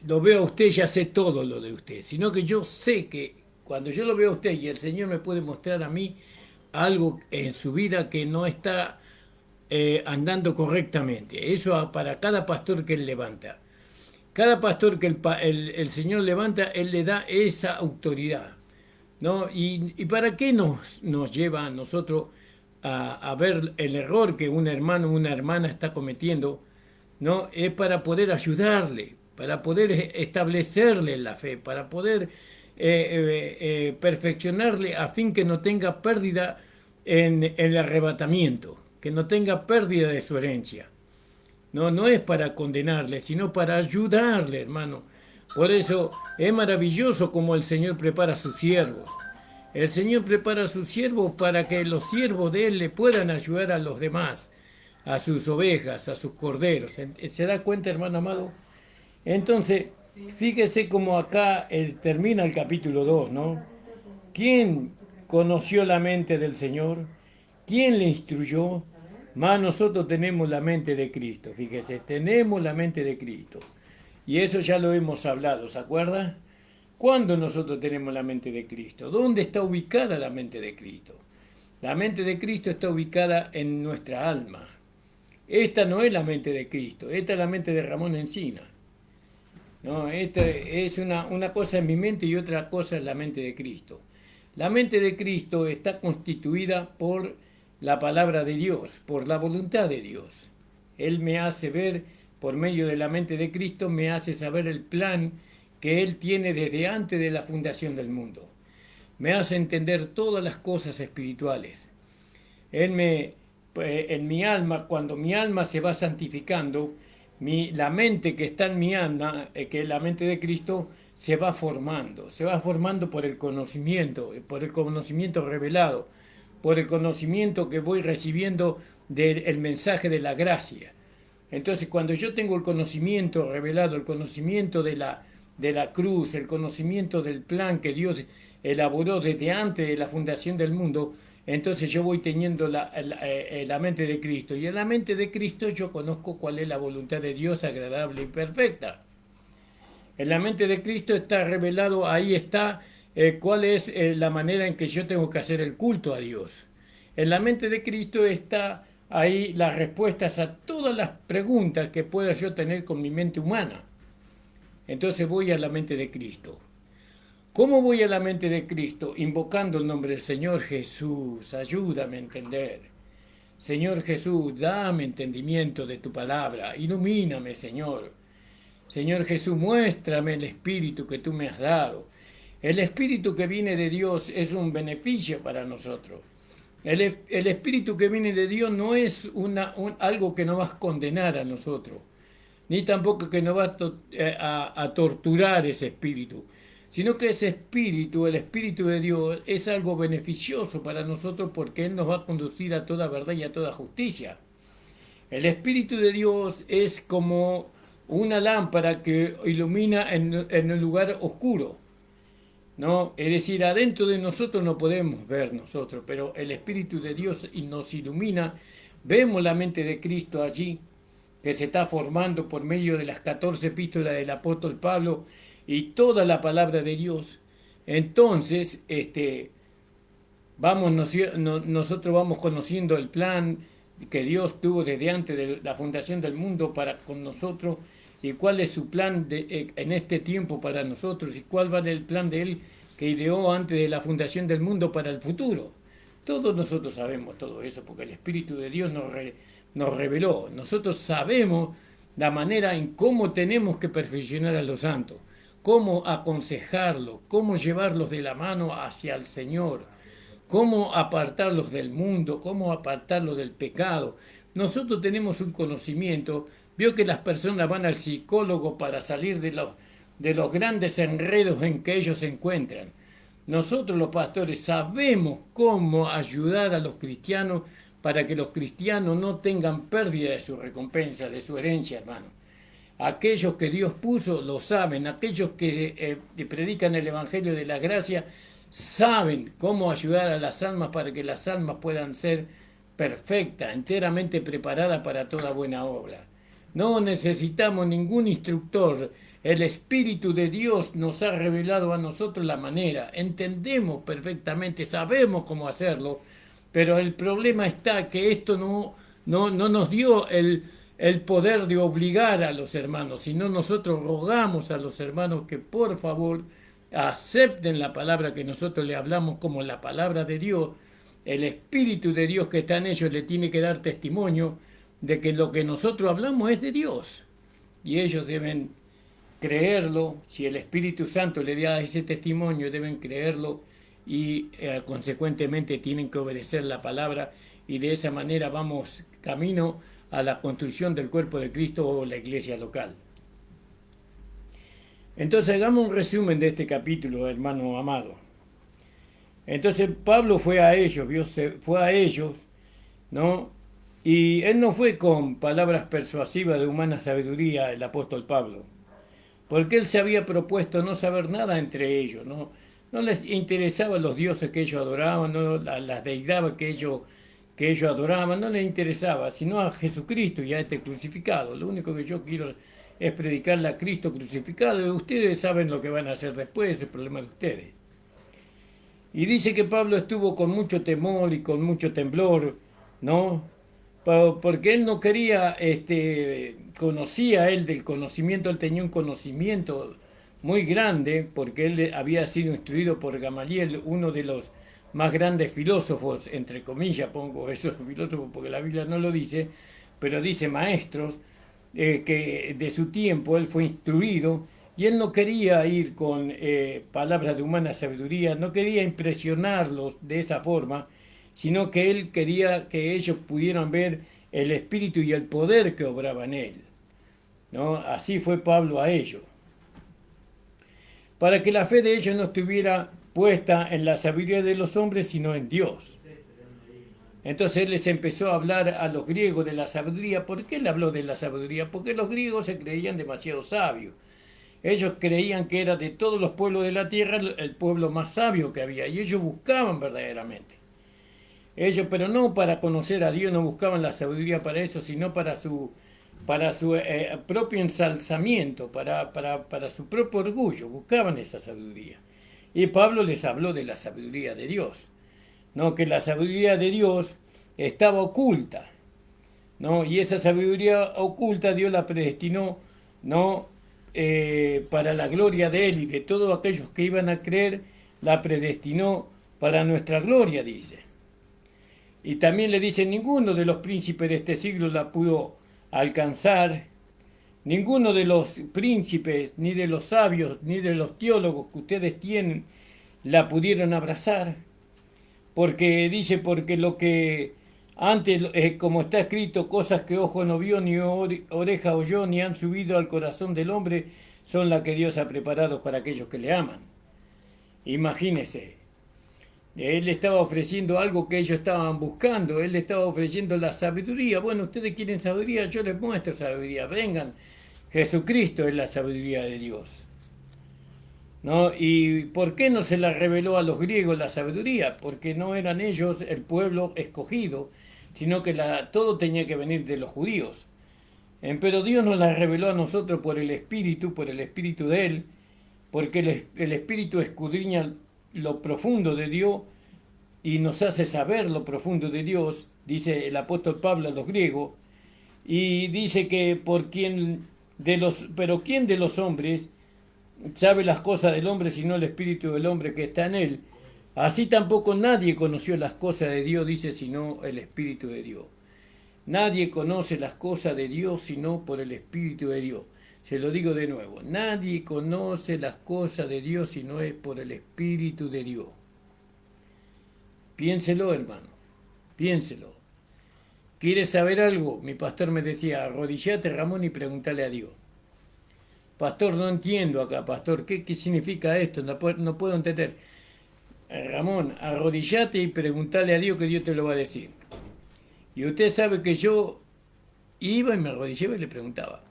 lo veo a usted, ya sé todo lo de usted, sino que yo sé que cuando yo lo veo a usted y el Señor me puede mostrar a mí algo en su vida que no está andando correctamente. Eso para cada pastor que Él levanta. Cada pastor que el Señor levanta, Él le da esa autoridad, ¿no? ¿Y para qué nos lleva a nosotros a ver el error que un hermano o una hermana está cometiendo? ¿No? Es para poder ayudarle, para poder establecerle la fe, para poder perfeccionarle a fin que no tenga pérdida en el arrebatamiento, que no tenga pérdida de su herencia. No es para condenarle, sino para ayudarle, hermano. Por eso es maravilloso como el Señor prepara a sus siervos. El Señor prepara a sus siervos para que los siervos de Él le puedan ayudar a los demás, a sus ovejas, a sus corderos. ¿Se da cuenta, hermano amado? Entonces, fíjese cómo acá termina el capítulo 2, ¿no? ¿Quién conoció la mente del Señor? ¿Quién le instruyó? Más nosotros tenemos la mente de Cristo, fíjese, tenemos la mente de Cristo. Y eso ya lo hemos hablado, ¿se acuerda? ¿Cuándo nosotros tenemos la mente de Cristo? ¿Dónde está ubicada la mente de Cristo? La mente de Cristo está ubicada en nuestra alma. Esta no es la mente de Cristo, esta es la mente de Ramón Encina. No, esta es una cosa en mi mente y otra cosa es la mente de Cristo. La mente de Cristo está constituida por la palabra de Dios, por la voluntad de Dios. Él me hace ver, por medio de la mente de Cristo, me hace saber el plan que Él tiene desde antes de la fundación del mundo. Me hace entender todas las cosas espirituales. En mi alma, cuando mi alma se va santificando, la mente que está en mi alma, que es la mente de Cristo, se va formando por el conocimiento revelado, por el conocimiento que voy recibiendo del mensaje de la gracia. Entonces, cuando yo tengo el conocimiento revelado, el conocimiento de la cruz, el conocimiento del plan que Dios elaboró desde antes de la fundación del mundo, entonces yo voy teniendo la mente de Cristo. Y en la mente de Cristo yo conozco cuál es la voluntad de Dios agradable y perfecta. En la mente de Cristo está revelado, ahí está cuál es la manera en que yo tengo que hacer el culto a Dios. En la mente de Cristo está ahí las respuestas a todas las preguntas que pueda yo tener con mi mente humana. Entonces voy a la mente de Cristo. ¿Cómo voy a la mente de Cristo? Invocando el nombre del Señor Jesús. Ayúdame a entender. Señor Jesús, dame entendimiento de tu palabra. Ilumíname, Señor. Señor Jesús, muéstrame el Espíritu que tú me has dado. El Espíritu que viene de Dios es un beneficio para nosotros. El Espíritu que viene de Dios no es algo que nos va a condenar a nosotros, ni tampoco que nos va a torturar ese Espíritu, sino que ese Espíritu, el Espíritu de Dios, es algo beneficioso para nosotros porque Él nos va a conducir a toda verdad y a toda justicia. El Espíritu de Dios es como una lámpara que ilumina en un lugar oscuro, ¿no? Es decir, adentro de nosotros no podemos ver nosotros, pero el Espíritu de Dios nos ilumina. Vemos la mente de Cristo allí, que se está formando por medio de las 14 epístolas del apóstol Pablo y toda la palabra de Dios. Entonces, nosotros vamos conociendo el plan que Dios tuvo desde antes de la fundación del mundo para con nosotros, y cuál es su plan en este tiempo para nosotros, y cuál va el plan de Él que ideó antes de la fundación del mundo para el futuro. Todos nosotros sabemos todo eso porque el Espíritu de Dios nos reveló. Nosotros sabemos la manera en cómo tenemos que perfeccionar a los santos, cómo aconsejarlos, cómo llevarlos de la mano hacia el Señor, cómo apartarlos del mundo, cómo apartarlos del pecado. Nosotros tenemos un conocimiento. Vio que las personas van al psicólogo para salir de los grandes enredos en que ellos se encuentran. Nosotros los pastores sabemos cómo ayudar a los cristianos para que los cristianos no tengan pérdida de su recompensa, de su herencia, hermano. Aquellos que Dios puso lo saben, aquellos que predican el Evangelio de la Gracia saben cómo ayudar a las almas para que las almas puedan ser perfectas, enteramente preparadas para toda buena obra. No necesitamos ningún instructor. El Espíritu de Dios nos ha revelado a nosotros la manera. Entendemos perfectamente, sabemos cómo hacerlo, pero el problema está que esto no nos dio el poder de obligar a los hermanos, sino nosotros rogamos a los hermanos que por favor acepten la palabra que nosotros le hablamos como la palabra de Dios. El Espíritu de Dios que está en ellos le tiene que dar testimonio de que lo que nosotros hablamos es de Dios, y ellos deben creerlo. Si el Espíritu Santo le da ese testimonio, deben creerlo y consecuentemente tienen que obedecer la palabra, y de esa manera vamos camino a la construcción del cuerpo de Cristo o la iglesia local. Entonces hagamos un resumen de este capítulo, hermano amado. Entonces Pablo fue a ellos, ¿no? Y él no fue con palabras persuasivas de humana sabiduría, el apóstol Pablo, porque él se había propuesto no saber nada entre ellos, no les interesaban los dioses que ellos adoraban, no las deidades que ellos adoraban, no les interesaba, sino a Jesucristo y a este crucificado. Lo único que yo quiero es predicarle a Cristo crucificado, y ustedes saben lo que van a hacer después, es el problema de ustedes. Y dice que Pablo estuvo con mucho temor y con mucho temblor, ¿no? Porque él no quería, conocía él del conocimiento, él tenía un conocimiento muy grande, porque él había sido instruido por Gamaliel, uno de los más grandes filósofos, entre comillas pongo esos filósofos porque la Biblia no lo dice, pero dice maestros, que de su tiempo él fue instruido y él no quería ir con palabras de humana sabiduría, no quería impresionarlos de esa forma, sino que él quería que ellos pudieran ver el espíritu y el poder que obraba en él, ¿no? Así fue Pablo a ellos, para que la fe de ellos no estuviera puesta en la sabiduría de los hombres, sino en Dios. Entonces él les empezó a hablar a los griegos de la sabiduría. ¿Por qué él habló de la sabiduría? Porque los griegos se creían demasiado sabios. Ellos creían que era de todos los pueblos de la tierra el pueblo más sabio que había, y ellos buscaban verdaderamente. Ellos, pero no para conocer a Dios, no buscaban la sabiduría para eso, sino para su propio ensalzamiento, para su propio orgullo, buscaban esa sabiduría. Y Pablo les habló de la sabiduría de Dios, ¿no? Que la sabiduría de Dios estaba oculta, ¿no? Y esa sabiduría oculta Dios la predestinó, ¿no? Para la gloria de Él y de todos aquellos que iban a creer, la predestinó para nuestra gloria, dice. Y también le dice, ninguno de los príncipes de este siglo la pudo alcanzar, ninguno de los príncipes, ni de los sabios, ni de los teólogos que ustedes tienen, la pudieron abrazar, porque dice, porque lo que antes, como está escrito, cosas que ojo no vio, ni oreja oyó, ni han subido al corazón del hombre, son las que Dios ha preparado para aquellos que le aman. Imagínese, él estaba ofreciendo algo que ellos estaban buscando, él estaba ofreciendo la sabiduría. Bueno, ustedes quieren sabiduría, yo les muestro sabiduría, vengan. Jesucristo es la sabiduría de Dios, ¿no? ¿Y por qué no se la reveló a los griegos la sabiduría? Porque no eran ellos el pueblo escogido, sino que todo tenía que venir de los judíos. Pero Dios nos la reveló a nosotros por el Espíritu de Él, porque el Espíritu escudriña lo profundo de Dios y nos hace saber lo profundo de Dios, dice el apóstol Pablo a los griegos, y dice que pero ¿quién de los hombres sabe las cosas del hombre sino el Espíritu del hombre que está en él? Así tampoco nadie conoció las cosas de Dios, dice, sino el Espíritu de Dios. Nadie conoce las cosas de Dios sino por el Espíritu de Dios. Se lo digo de nuevo, nadie conoce las cosas de Dios sino es por el Espíritu de Dios. Piénselo, hermano, piénselo. ¿Quieres saber algo? Mi pastor me decía, arrodillate, Ramón, y pregúntale a Dios. Pastor, no entiendo acá, pastor, ¿qué significa esto? No puedo entender. Ramón, arrodillate y preguntale a Dios, que Dios te lo va a decir. Y usted sabe que yo iba y me arrodillaba y le preguntaba,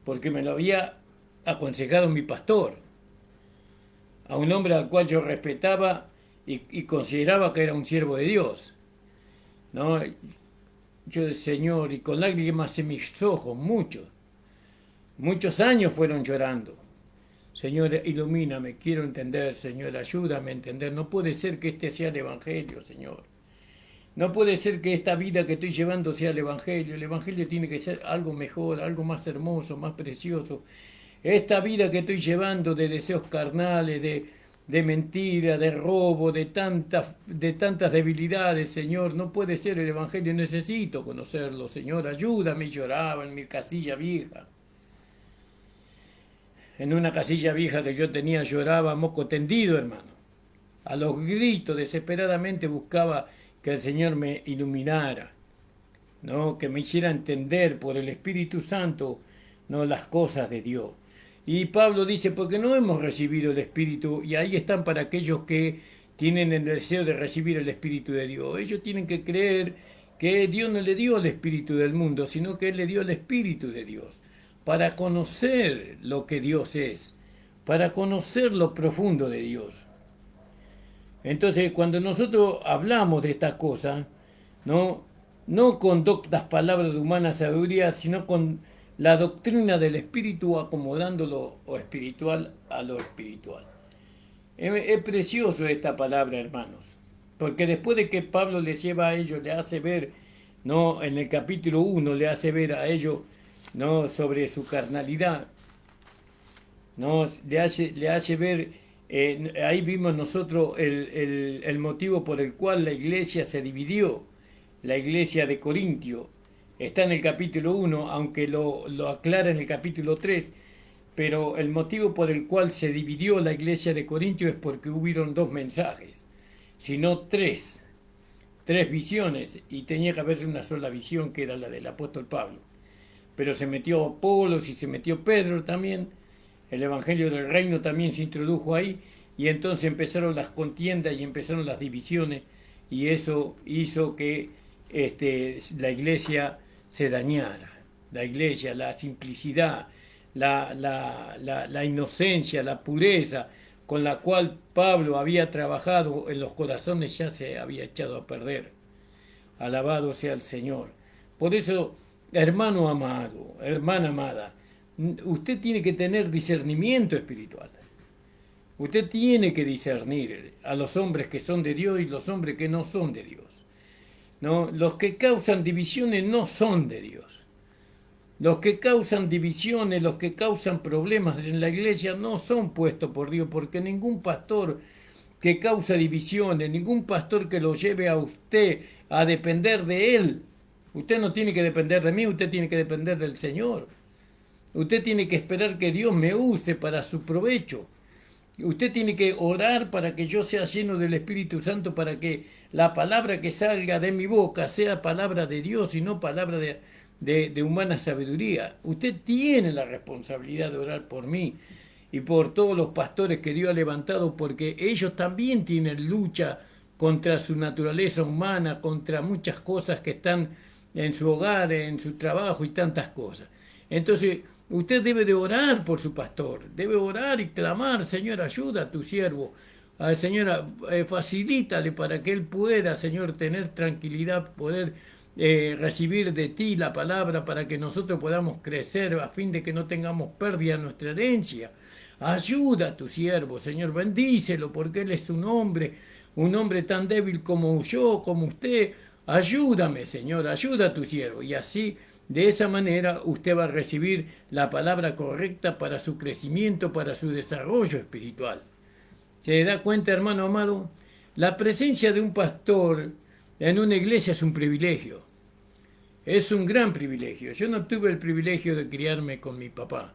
porque me lo había aconsejado mi pastor, a un hombre al cual yo respetaba y consideraba que era un siervo de Dios, ¿no? Yo, Señor, y con lágrimas en mis ojos, muchos años fueron llorando. Señor, ilumíname, quiero entender, Señor, ayúdame a entender. No puede ser que este sea el Evangelio, Señor. No puede ser que esta vida que estoy llevando sea el Evangelio. El Evangelio tiene que ser algo mejor, algo más hermoso, más precioso. Esta vida que estoy llevando de deseos carnales, de mentira, de robo, de tantas debilidades, Señor, no puede ser el Evangelio. Necesito conocerlo, Señor. Ayúdame. Y lloraba en mi casilla vieja. En una casilla vieja que yo tenía lloraba moco tendido, hermano. A los gritos desesperadamente buscaba que el Señor me iluminara, ¿no? Que me hiciera entender por el Espíritu Santo, ¿no? Las cosas de Dios. Y Pablo dice, porque no hemos recibido el Espíritu, y ahí están para aquellos que tienen el deseo de recibir el Espíritu de Dios. Ellos tienen que creer que Dios no le dio el Espíritu del mundo, sino que Él le dio el Espíritu de Dios, para conocer lo que Dios es, para conocer lo profundo de Dios. Entonces, cuando nosotros hablamos de estas cosas, no con doctas palabras de humana sabiduría, sino con la doctrina del espíritu acomodando lo espiritual a lo espiritual. Es precioso esta palabra, hermanos, porque después de que Pablo les lleva a ellos, le hace ver, ¿no? En el capítulo 1 le hace ver a ellos, ¿no? Sobre su carnalidad, ¿no? Le hace ver, ahí vimos nosotros el motivo por el cual la iglesia se dividió, la iglesia de Corintio. Está en el capítulo 1, aunque lo aclara en el capítulo 3, pero el motivo por el cual se dividió la iglesia de Corintio es porque hubieron dos mensajes, sino tres visiones, y tenía que haberse una sola visión, que era la del apóstol Pablo. Pero se metió Apolos y se metió Pedro también, el evangelio del reino también se introdujo ahí, y entonces empezaron las contiendas y empezaron las divisiones, y eso hizo que la iglesia se dañara. La iglesia, la simplicidad, la inocencia, la pureza con la cual Pablo había trabajado en los corazones ya se había echado a perder. Alabado sea el Señor. Por eso, hermano amado, hermana amada, usted tiene que tener discernimiento espiritual. Usted tiene que discernir a los hombres que son de Dios y los hombres que no son de Dios. ¿No? Los que causan divisiones no son de Dios. Los que causan divisiones, los que causan problemas en la iglesia no son puestos por Dios, porque ningún pastor que causa divisiones, ningún pastor que lo lleve a usted a depender de él. Usted no tiene que depender de mí, usted tiene que depender del Señor. Usted tiene que esperar que Dios me use para su provecho. Usted tiene que orar para que yo sea lleno del Espíritu Santo, para que la palabra que salga de mi boca sea palabra de Dios y no palabra de humana sabiduría. Usted tiene la responsabilidad de orar por mí y por todos los pastores que Dios ha levantado, porque ellos también tienen lucha contra su naturaleza humana, contra muchas cosas que están en su hogar, en su trabajo y tantas cosas. Entonces, usted debe de orar por su pastor, debe orar y clamar: Señor, ayuda a tu siervo, Señor, facilítale para que él pueda, Señor, tener tranquilidad, poder recibir de ti la palabra, para que nosotros podamos crecer a fin de que no tengamos pérdida en nuestra herencia. Ayuda a tu siervo, Señor, bendícelo, porque él es un hombre tan débil como yo, como usted. Ayúdame, Señor, ayuda a tu siervo. Y así, de esa manera, usted va a recibir la palabra correcta para su crecimiento, para su desarrollo espiritual. ¿Se da cuenta, hermano amado? La presencia de un pastor en una iglesia es un privilegio. Es un gran privilegio. Yo no tuve el privilegio de criarme con mi papá.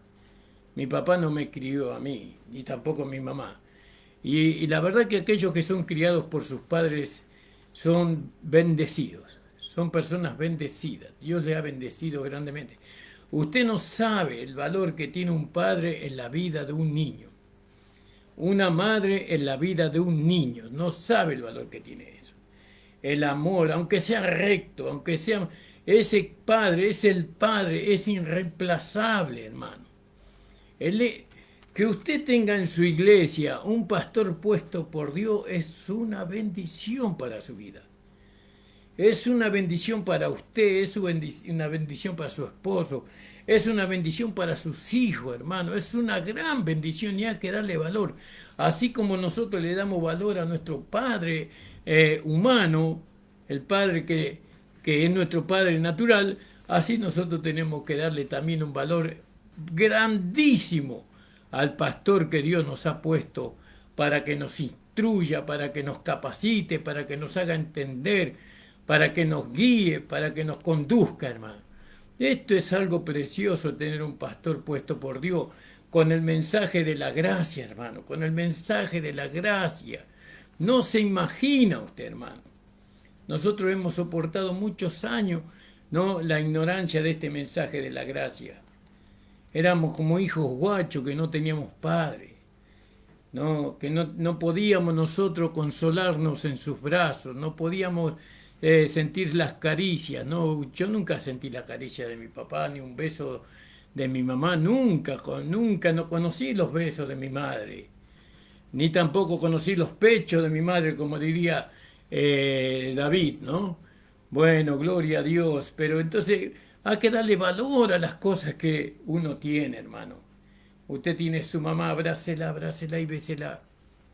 Mi papá no me crió a mí, ni tampoco mi mamá. Y la verdad que aquellos que son criados por sus padres son bendecidos. Son personas bendecidas. Dios le ha bendecido grandemente. Usted no sabe el valor que tiene un padre en la vida de un niño. Una madre en la vida de un niño. No sabe el valor que tiene eso. El amor, aunque sea recto, aunque sea... Ese padre es el padre, es irreemplazable, hermano. Que usted tenga en su iglesia un pastor puesto por Dios es una bendición para su vida. Es una bendición para usted, es una bendición para su esposo, es una bendición para sus hijos, hermano. Es una gran bendición y hay que darle valor. Así como nosotros le damos valor a nuestro Padre humano, el Padre que es nuestro Padre natural, así nosotros tenemos que darle también un valor grandísimo al pastor que Dios nos ha puesto para que nos instruya, para que nos capacite, para que nos haga entender, para que nos guíe, para que nos conduzca, hermano. Esto es algo precioso, tener un pastor puesto por Dios, con el mensaje de la gracia, hermano, con el mensaje de la gracia. No se imagina usted, hermano. Nosotros hemos soportado muchos años, ¿no?, la ignorancia de este mensaje de la gracia. Éramos como hijos guachos que no teníamos padre, ¿no? Que no podíamos nosotros consolarnos en sus brazos, no podíamos sentir las caricias, ¿no? Yo nunca sentí la caricia de mi papá, ni un beso de mi mamá, nunca no conocí los besos de mi madre, ni tampoco conocí los pechos de mi madre, como diría David, ¿no? Bueno, gloria a Dios. Pero entonces, Hay que darle valor a las cosas que uno tiene, hermano. Usted tiene su mamá, abrácela, abrácela y bésela.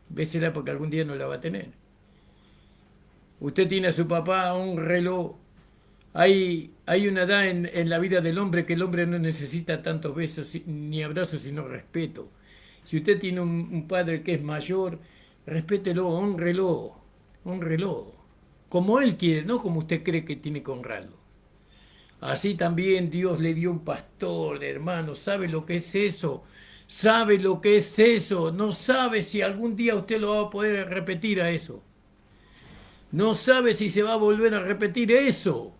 Bésela porque algún día no la va a tener. Usted tiene a su papá, un reloj. Hay una edad en la vida del hombre que el hombre no necesita tantos besos ni abrazos, sino respeto. Si usted tiene un padre que es mayor, respételo, honrelo, honrelo. Como él quiere, no como usted cree que tiene que honrarlo. Así también Dios le dio un pastor, hermano. ¿Sabe lo que es eso? ¿Sabe lo que es eso? No sabe si algún día usted lo va a poder repetir a eso. No sabe si se va a volver a repetir eso.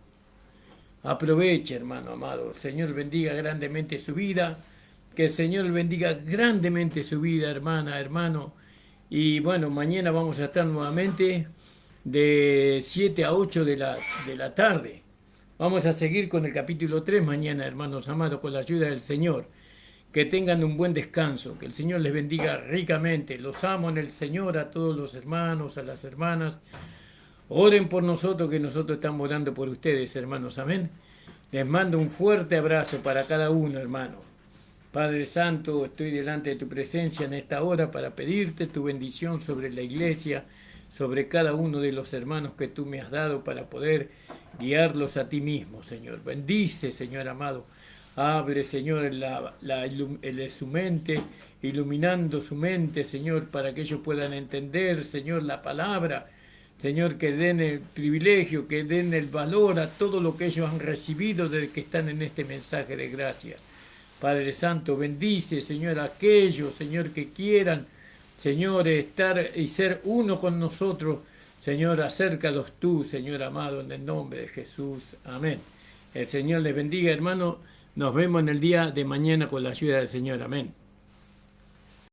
Aproveche, hermano amado. El Señor bendiga grandemente su vida. Que el Señor bendiga grandemente su vida, hermana, hermano. Y bueno, mañana vamos a estar nuevamente de 7 a 8 de la tarde. Vamos a seguir con el capítulo 3 mañana, hermanos amados, con la ayuda del Señor. Que tengan un buen descanso, que el Señor les bendiga ricamente. Los amo en el Señor, a todos los hermanos, a las hermanas. Oren por nosotros, que nosotros estamos orando por ustedes, hermanos. Amén. Les mando un fuerte abrazo para cada uno, hermano. Padre Santo, estoy delante de tu presencia en esta hora para pedirte tu bendición sobre la iglesia, sobre cada uno de los hermanos que tú me has dado para poder guiarlos a ti mismo, Señor. Bendice, Señor amado. Abre, Señor, su mente, iluminando su mente, Señor, para que ellos puedan entender, Señor, la palabra. Señor, que den el privilegio, que den el valor a todo lo que ellos han recibido desde que están en este mensaje de gracia. Padre Santo, bendice, Señor, a aquellos, Señor, que quieran, Señor, estar y ser uno con nosotros. Señor, acércalos tú, Señor amado, en el nombre de Jesús. Amén. El Señor les bendiga, hermano. Nos vemos en el día de mañana con la ayuda del Señor. Amén.